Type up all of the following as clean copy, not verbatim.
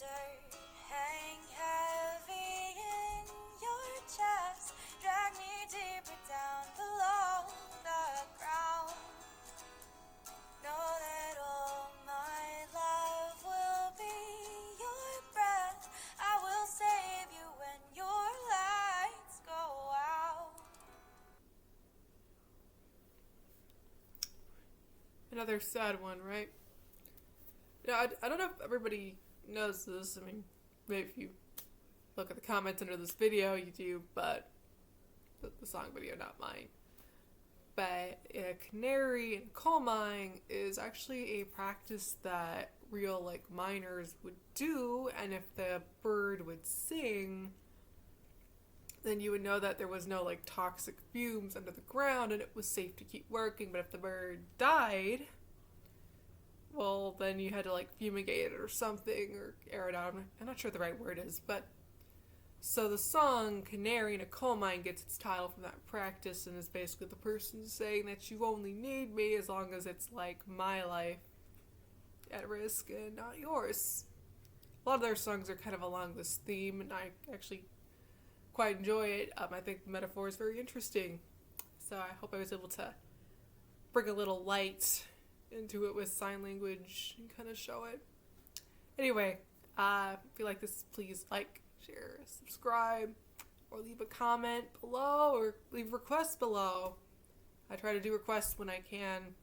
desert, hang heavy in your chest, drag me deeper down below the ground. Know that all my love will be your breath. I will save you when your lights go out. Another sad one, right? Yeah, I don't know if everybody knows this. I mean, maybe if you look at the comments under this video, you do, but the song video, not mine. But a canary in a coal mine is actually a practice that real miners would do, and if the bird would sing, then you would know that there was no toxic fumes under the ground and it was safe to keep working. But if the bird died, well, then you had to fumigate it or something or air it out. I'm not sure what the right word is, but so the song Canary in a Coal Mine gets its title from that practice, and is basically the person saying that you only need me as long as it's my life at risk and not yours. A lot of their songs are kind of along this theme, and I actually quite enjoy it. I think the metaphor is very interesting, so I hope I was able to bring a little light into it with sign language and kind of show it. Anyway, if you like this, please share, subscribe, or leave a comment below, or leave requests below. I try to do requests when I can.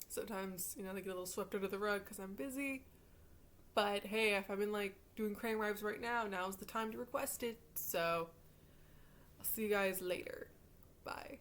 Sometimes, they get a little swept under the rug because I'm busy. But hey, if I'm in doing crane rhymes right now, now's the time to request it. So I'll see you guys later. Bye.